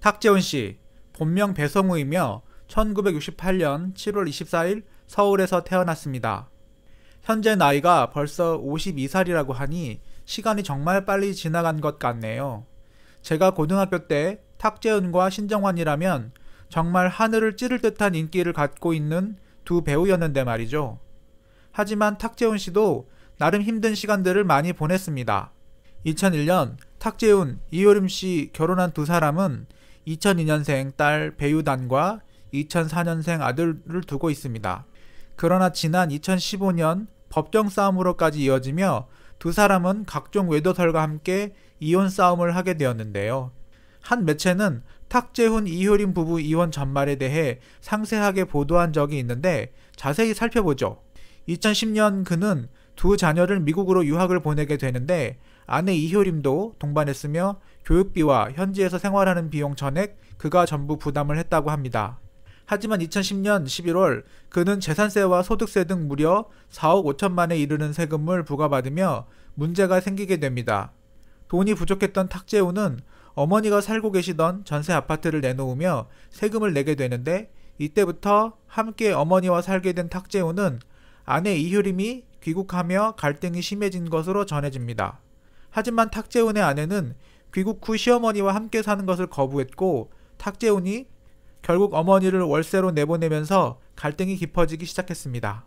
탁재훈 씨, 본명 배성우이며 1968년 7월 24일 서울에서 태어났습니다. 현재 나이가 벌써 52살이라고 하니 시간이 정말 빨리 지나간 것 같네요. 제가 고등학교 때 탁재훈과 신정환이라면 정말 하늘을 찌를 듯한 인기를 갖고 있는 두 배우였는데 말이죠. 하지만 탁재훈 씨도 나름 힘든 시간들을 많이 보냈습니다. 2001년 탁재훈, 이효림 씨 결혼한 두 사람은 2002년생 딸 배유단과 2004년생 아들을 두고 있습니다. 그러나 지난 2015년 법정 싸움으로까지 이어지며 두 사람은 각종 외도설과 함께 이혼 싸움을 하게 되었는데요. 한 매체는 탁재훈, 이효림 부부 이혼 전말에 대해 상세하게 보도한 적이 있는데 자세히 살펴보죠. 2010년 그는 두 자녀를 미국으로 유학을 보내게 되는데 아내 이효림도 동반했으며 교육비와 현지에서 생활하는 비용 전액 그가 전부 부담을 했다고 합니다. 하지만 2010년 11월 그는 재산세와 소득세 등 무려 4억 5천만에 이르는 세금을 부과받으며 문제가 생기게 됩니다. 돈이 부족했던 탁재훈은 어머니가 살고 계시던 전세 아파트를 내놓으며 세금을 내게 되는데 이때부터 함께 어머니와 살게 된 탁재훈은 아내 이효림이 귀국하며 갈등이 심해진 것으로 전해집니다. 하지만 탁재훈의 아내는 귀국 후 시어머니와 함께 사는 것을 거부했고 탁재훈이 결국 어머니를 월세로 내보내면서 갈등이 깊어지기 시작했습니다.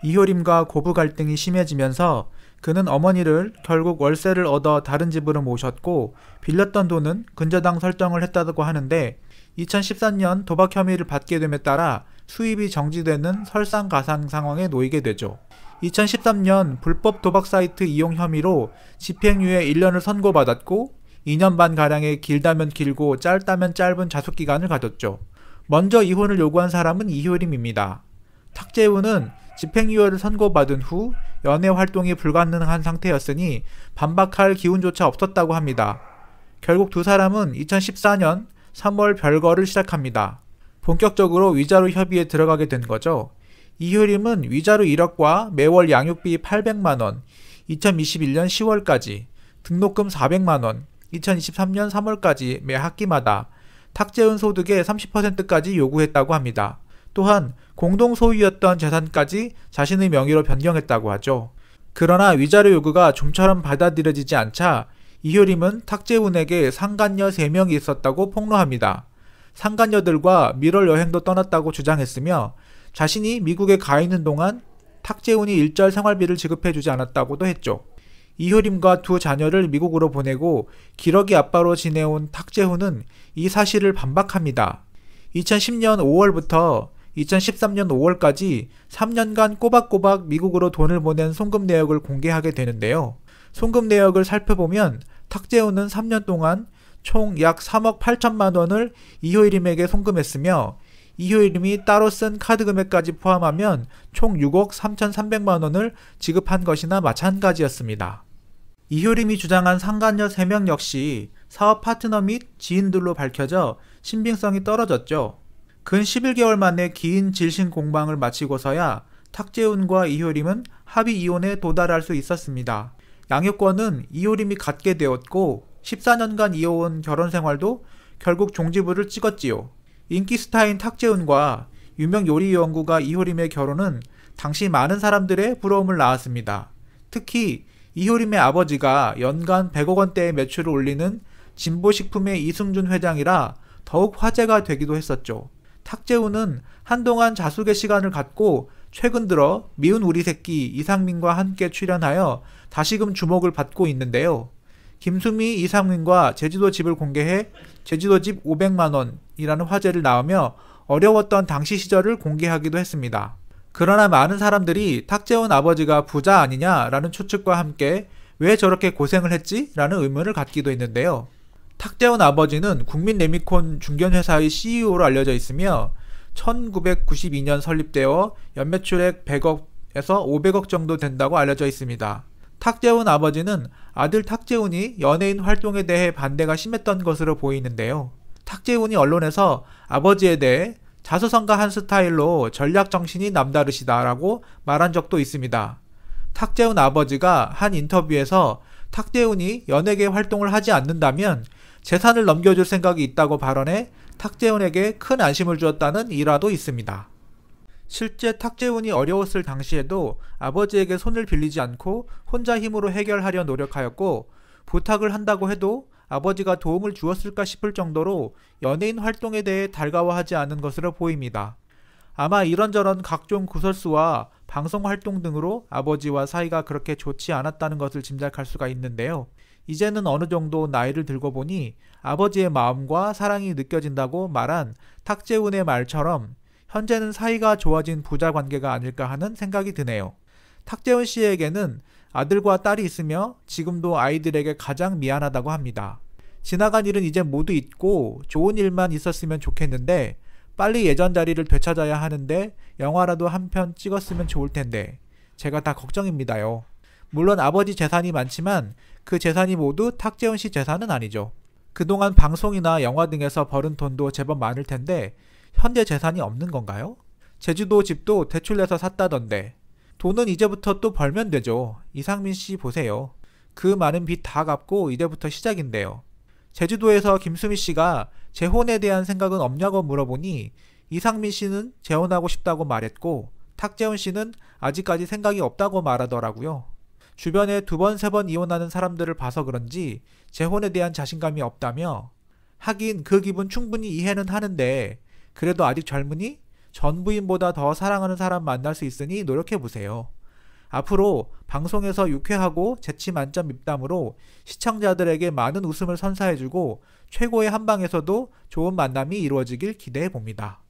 이효림과 고부 갈등이 심해지면서 그는 어머니를 결국 월세를 얻어 다른 집으로 모셨고 빌렸던 돈은 근저당 설정을 했다고 하는데 2014년 도박 혐의를 받게 됨에 따라 수입이 정지되는 설상가상 상황에 놓이게 되죠. 2013년 불법 도박 사이트 이용 혐의로 집행유예 1년을 선고받았고 2년 반가량의 길다면 길고 짧다면 짧은 자숙기간을 가졌죠. 먼저 이혼을 요구한 사람은 이효림입니다. 탁재훈은 집행유예를 선고받은 후 연애 활동이 불가능한 상태였으니 반박할 기운조차 없었다고 합니다. 결국 두 사람은 2014년 3월 별거를 시작합니다. 본격적으로 위자료 협의에 들어가게 된 거죠. 이효림은 위자료 1억과 매월 양육비 800만원, 2021년 10월까지, 등록금 400만원, 2023년 3월까지 매 학기마다 탁재훈 소득의 30%까지 요구했다고 합니다. 또한 공동 소유였던 재산까지 자신의 명의로 변경했다고 하죠. 그러나 위자료 요구가 좀처럼 받아들여지지 않자 이효림은 탁재훈에게 상간녀 3명이 있었다고 폭로합니다. 상간녀들과 밀월 여행도 떠났다고 주장했으며 자신이 미국에 가 있는 동안 탁재훈이 일절 생활비를 지급해주지 않았다고도 했죠. 이효림과 두 자녀를 미국으로 보내고 기러기 아빠로 지내온 탁재훈은 이 사실을 반박합니다. 2010년 5월부터 2013년 5월까지 3년간 꼬박꼬박 미국으로 돈을 보낸 송금 내역을 공개하게 되는데요. 송금 내역을 살펴보면 탁재훈은 3년 동안 총 약 3억 8천만 원을 이효림에게 송금했으며 이효림이 따로 쓴 카드 금액까지 포함하면 총 6억 3,300만 원을 지급한 것이나 마찬가지였습니다. 이효림이 주장한 상간녀 3명 역시 사업 파트너 및 지인들로 밝혀져 신빙성이 떨어졌죠. 근 11개월 만에 긴 질신 공방을 마치고서야 탁재훈과 이효림은 합의 이혼에 도달할 수 있었습니다. 양육권은 이효림이 갖게 되었고 14년간 이어온 결혼 생활도 결국 종지부를 찍었지요. 인기 스타인 탁재훈과 유명 요리 연구가 이효림의 결혼은 당시 많은 사람들의 부러움을 낳았습니다. 특히 이효림의 아버지가 연간 100억 원대의 매출을 올리는 진보식품의 이승준 회장이라 더욱 화제가 되기도 했었죠. 탁재훈은 한동안 자숙의 시간을 갖고 최근 들어 미운 우리 새끼 이상민과 함께 출연하여 다시금 주목을 받고 있는데요. 김수미, 이상민과 제주도 집을 공개해 제주도 집 500만원이라는 화제를 낳으며 어려웠던 당시 시절을 공개하기도 했습니다. 그러나 많은 사람들이 탁재훈 아버지가 부자 아니냐라는 추측과 함께 왜 저렇게 고생을 했지? 라는 의문을 갖기도 했는데요. 탁재훈 아버지는 국민레미콘 중견회사의 CEO로 알려져 있으며 1992년 설립되어 연매출액 100억에서 500억 정도 된다고 알려져 있습니다. 탁재훈 아버지는 아들 탁재훈이 연예인 활동에 대해 반대가 심했던 것으로 보이는데요. 탁재훈이 언론에서 아버지에 대해 자수성가한 스타일로 전략 정신이 남다르시다라고 말한 적도 있습니다. 탁재훈 아버지가 한 인터뷰에서 탁재훈이 연예계 활동을 하지 않는다면 재산을 넘겨줄 생각이 있다고 발언해 탁재훈에게 큰 안심을 주었다는 일화도 있습니다. 실제 탁재훈이 어려웠을 당시에도 아버지에게 손을 빌리지 않고 혼자 힘으로 해결하려 노력하였고, 부탁을 한다고 해도 아버지가 도움을 주었을까 싶을 정도로 연예인 활동에 대해 달가워하지 않은 것으로 보입니다. 아마 이런저런 각종 구설수와 방송 활동 등으로 아버지와 사이가 그렇게 좋지 않았다는 것을 짐작할 수가 있는데요. 이제는 어느 정도 나이를 들고 보니 아버지의 마음과 사랑이 느껴진다고 말한 탁재훈의 말처럼 현재는 사이가 좋아진 부자 관계가 아닐까 하는 생각이 드네요. 탁재훈 씨에게는 아들과 딸이 있으며 지금도 아이들에게 가장 미안하다고 합니다. 지나간 일은 이제 모두 잊고 좋은 일만 있었으면 좋겠는데, 빨리 예전 자리를 되찾아야 하는데 영화라도 한 편 찍었으면 좋을 텐데 제가 다 걱정입니다요. 물론 아버지 재산이 많지만 그 재산이 모두 탁재훈 씨 재산은 아니죠. 그동안 방송이나 영화 등에서 벌은 돈도 제법 많을 텐데 현재 재산이 없는 건가요? 제주도 집도 대출내서 샀다던데 돈은 이제부터 또 벌면 되죠. 이상민 씨 보세요. 그 많은 빚 다 갚고 이제부터 시작인데요. 제주도에서 김수미 씨가 재혼에 대한 생각은 없냐고 물어보니 이상민 씨는 재혼하고 싶다고 말했고, 탁재훈 씨는 아직까지 생각이 없다고 말하더라고요. 주변에 2번, 3번 이혼하는 사람들을 봐서 그런지 재혼에 대한 자신감이 없다며, 하긴 그 기분 충분히 이해는 하는데 그래도 아직 젊으니 전 부인보다 더 사랑하는 사람 만날 수 있으니 노력해보세요. 앞으로 방송에서 유쾌하고 재치 만점 입담으로 시청자들에게 많은 웃음을 선사해주고 최고의 한방에서도 좋은 만남이 이루어지길 기대해봅니다.